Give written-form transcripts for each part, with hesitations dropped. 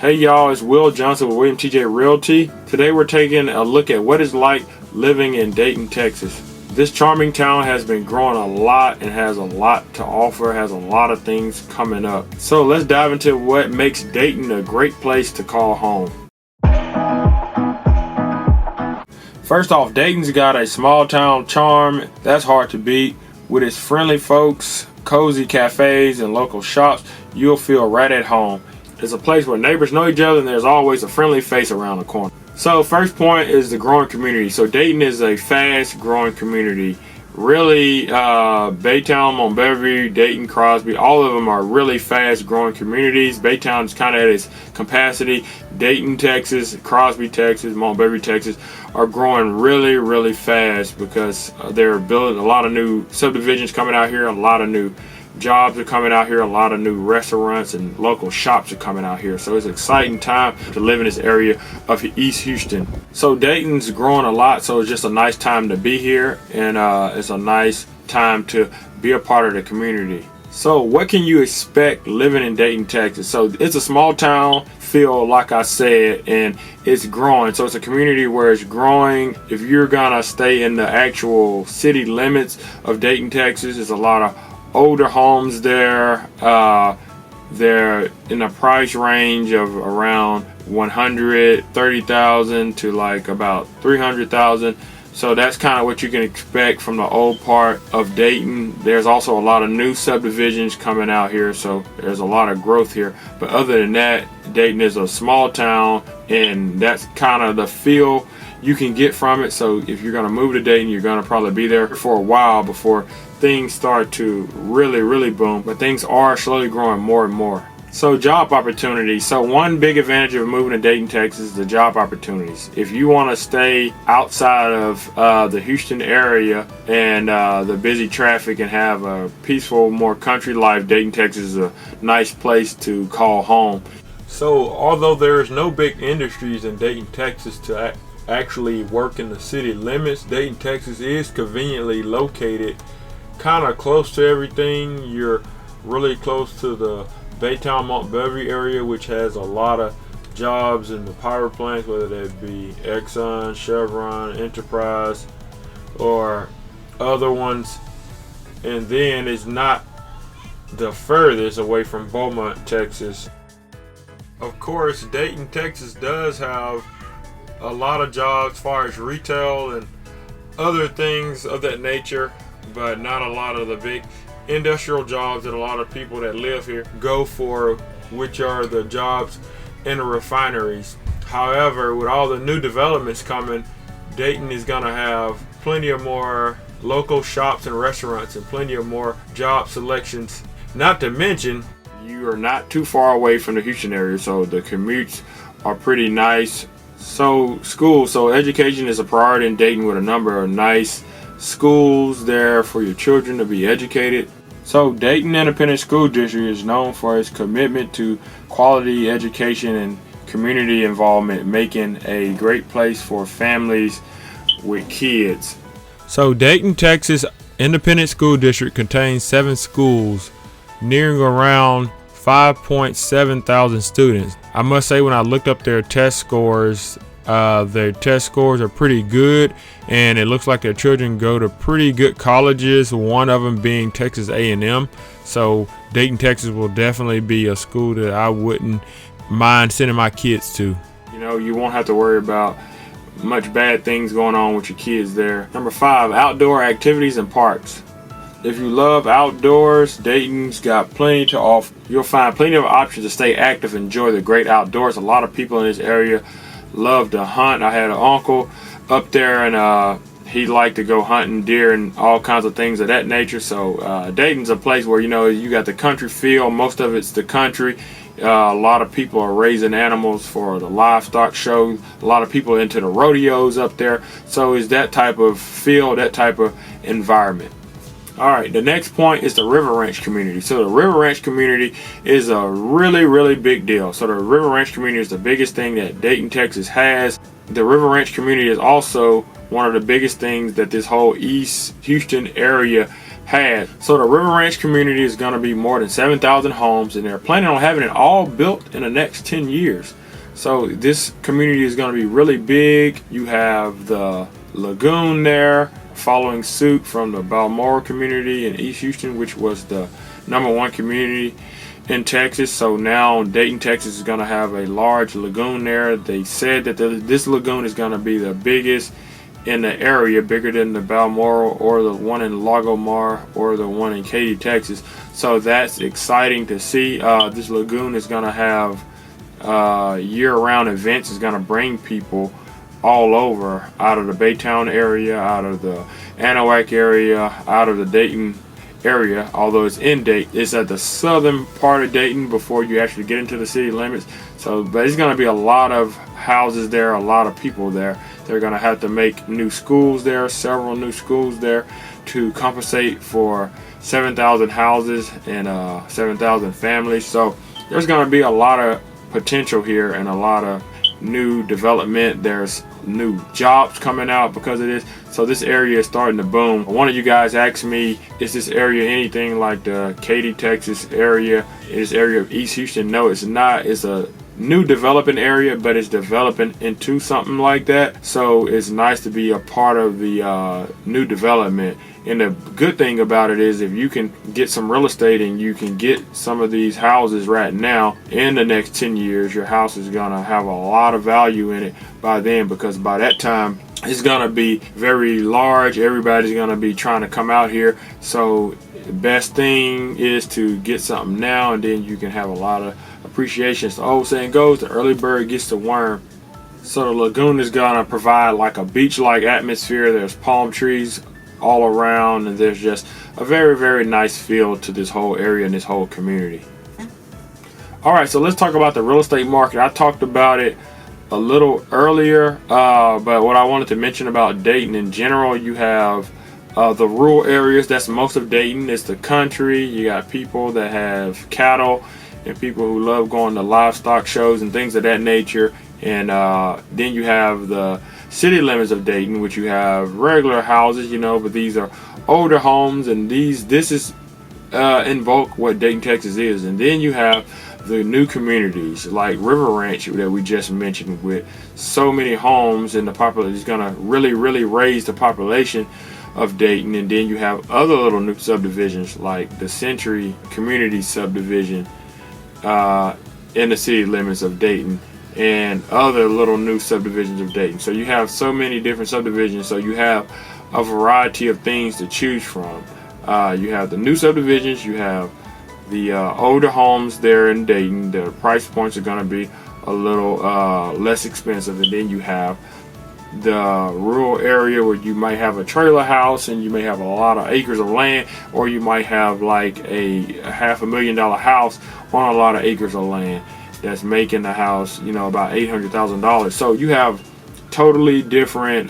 Hey y'all, it's Will Johnson with William TJ Realty. Today we're taking a look at what it's like living in Dayton, Texas. This charming town has been growing a lot and has a lot to offer, has a lot of things coming up. So let's dive into what makes Dayton a great place to call home. First off, Dayton's got a small town charm that's hard to beat. With its friendly folks, cozy cafes, and local shops, you'll feel right at home. It's a place where neighbors know each other and there's always a friendly face around the corner. So first point is the growing community. So Dayton is a fast growing community. Really, Baytown, Montgomery, Dayton, Crosby, all of them are really fast growing communities. Baytown's kind of at its capacity. Dayton, Texas, Crosby, Texas, Montgomery, Texas are growing really, really fast because they're building a lot of new subdivisions coming out here, a lot of new jobs are coming out here, a lot of new restaurants and local shops are coming out here. So it's an exciting time to live in this area of East Houston. So Dayton's growing a lot, so it's just a nice time to be here, and it's a nice time to be a part of the community. So what can you expect living in Dayton, Texas? So it's a small town feel, like I said, and it's growing. So it's a community where it's growing. If you're gonna stay in the actual city limits of Dayton, Texas, there's a lot of older homes there. They're in a price range of around $130,000 to like about $300,000. So that's kind of what you can expect from the old part of Dayton. There's also a lot of new subdivisions coming out here, so there's a lot of growth here. But other than that, Dayton is a small town, and that's kind of the feel you can get from it. So if you're going to move to Dayton, you're going to probably be there for a while before things start to really boom. But things are slowly growing more and more. So job opportunities. So one big advantage of moving to Dayton, Texas is the job opportunities. If you want to stay outside of the Houston area and the busy traffic and have a peaceful, more country life, Dayton, Texas is a nice place to call home. So although there is no big industries in Dayton, Texas to actually work in the city limits, Dayton, Texas is conveniently located kind of close to everything. You're really close to the Baytown, Montgomery area, which has a lot of jobs in the power plants, whether that be Exxon, Chevron, Enterprise, or other ones. And then it's not the furthest away from Beaumont, Texas. Of course, Dayton, Texas does have a lot of jobs as far as retail and other things of that nature, but not a lot of the big industrial jobs that a lot of people that live here go for, which are the jobs in the refineries. However, with all the new developments coming, Dayton is going to have plenty of more local shops and restaurants and plenty of more job selections. Not to mention, you are not too far away from the Houston area, so the commutes are pretty nice. So school, so education is a priority in Dayton with a number of nice schools there for your children to be educated. So Dayton Independent School District is known for its commitment to quality education and community involvement, making a great place for families with kids. So Dayton Texas Independent School District contains 7 schools, nearing around 5.7 thousand students. I must say, when I looked up their test scores are pretty good, and it looks like their children go to pretty good colleges, one of them being Texas A&M. So Dayton, Texas will definitely be a school that I wouldn't mind sending my kids to. You know, you won't have to worry about much bad things going on with your kids there. Number 5, outdoor activities and parks. If you love outdoors, Dayton's got plenty to offer. You'll find plenty of options to stay active and enjoy the great outdoors. A lot of people in this area love to hunt. I had an uncle up there, and he liked to go hunting deer and all kinds of things of that nature. So Dayton's a place where, you know, you got the country feel. Most of it's the country. A lot of people are raising animals for the livestock show. A lot of people into the rodeos up there. So it's that type of feel, that type of environment. All right, the next point is the River Ranch community. So the River Ranch community is a really big deal. So the River Ranch community is the biggest thing that Dayton, Texas has. The River Ranch community is also one of the biggest things that this whole East Houston area had. So the River Ranch community is going to be more than 7,000 homes, and they're planning on having it all built in the next 10 years. So this community is going to be really big. You have the lagoon there, following suit from the Balmoral community in East Houston, which was the #1 community in Texas. So now Dayton, Texas is going to have a large lagoon there. They said that this lagoon is going to be the biggest in the area, bigger than the Balmoral or the one in Lagomar or the one in Katy, Texas. So that's exciting to see. This lagoon is going to have year-round events. It's going to bring people all over, out of the Baytown area, out of the Anahuac area, out of the Dayton area. Although it's in Dayton, it's at the southern part of Dayton before you actually get into the city limits. So, but it's going to be a lot of houses there, a lot of people there. They're going to have to make new schools there, several new schools there, to compensate for 7,000 houses and 7,000 families. So there's going to be a lot of potential here and a lot of new development. There's new jobs coming out because of this. So this area is starting to boom. One of you guys asked me, is this area anything like the Katy, Texas area, this area of East Houston? No, it's not. It's a new developing area, but it's developing into something like that. So it's nice to be a part of the new development. And the good thing about it is, if you can get some real estate and you can get some of these houses right now, in the next 10 years, your house is going to have a lot of value in it by then, because by that time it's going to be very large. Everybody's going to be trying to come out here. So the best thing is to get something now, and then you can have a lot of appreciation. So the old saying goes, the early bird gets the worm. So the lagoon is going to provide like a beach-like atmosphere. There's palm trees all around, and there's just a very, very nice feel to this whole area and this whole community. All right, so let's talk about the real estate market. I talked about it a little earlier, but what I wanted to mention about Dayton in general, you have the rural areas. That's most of Dayton. It's the country. You got people that have cattle and people who love going to livestock shows and things of that nature. And then you have the city limits of Dayton, which you have regular houses, you know, but these are older homes, and this is in bulk what Dayton, Texas is. And then you have the new communities like River Ranch that we just mentioned, with so many homes, and the population is going to really, really raise the population of Dayton. And then you have other little new subdivisions like the Century Community subdivision in the city limits of Dayton, and other little new subdivisions of Dayton. So you have so many different subdivisions, so you have a variety of things to choose from. You have the new subdivisions, you have the older homes there in Dayton. The price points are going to be a little less expensive. And then you have the rural area where you might have a trailer house and you may have a lot of acres of land, or you might have like a $500,000 house on a lot of acres of land that's making the house, you know, about $800,000. So you have totally different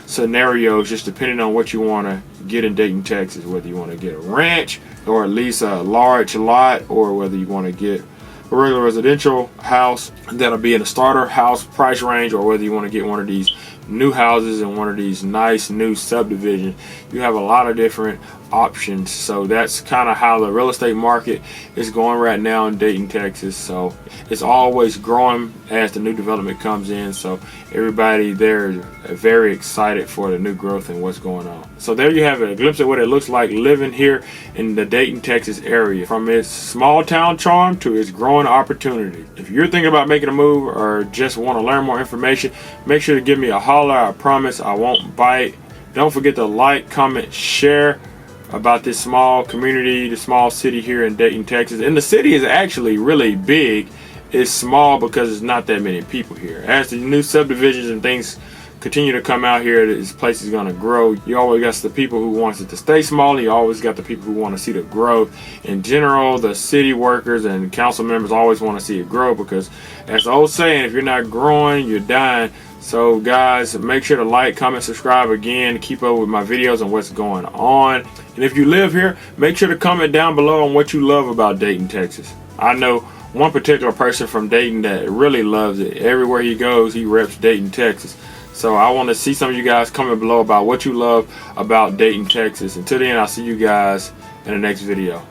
scenarios, just depending on what you want to get in Dayton, Texas. Whether you want to get a ranch, or at least a large lot, or whether you want to get a regular residential house that'll be in a starter house price range, or whether you want to get one of these new houses in one of these nice new subdivisions. You have a lot of different options. So that's kind of how the real estate market is going right now in Dayton, Texas. So it's always growing as the new development comes in. So everybody there is very excited for the new growth and what's going on. So there you have it, a glimpse of what it looks like living here in the Dayton, Texas area, from its small town charm to its growing opportunity. If you're thinking about making a move or just want to learn more information, make sure to give me a holler. I promise I won't bite. Don't forget to like, comment, share about this small community, the small city here in Dayton, Texas. And the city is actually really big. It's small because there's not that many people here. As the new subdivisions and things continue to come out here, this place is going to grow. You always got the people who wants it to stay small, and you always got the people who want to see the growth. In general, the city workers and council members always want to see it grow, because as the old saying, if you're not growing, you're dying. So guys, make sure to like, comment, subscribe again, keep up with my videos and what's going on. And if you live here, make sure to comment down below on what you love about Dayton, Texas. I know one particular person from Dayton that really loves it. Everywhere he goes, he reps Dayton, Texas. So I want to see some of you guys comment below about what you love about Dayton, Texas. Until then, I'll see you guys in the next video.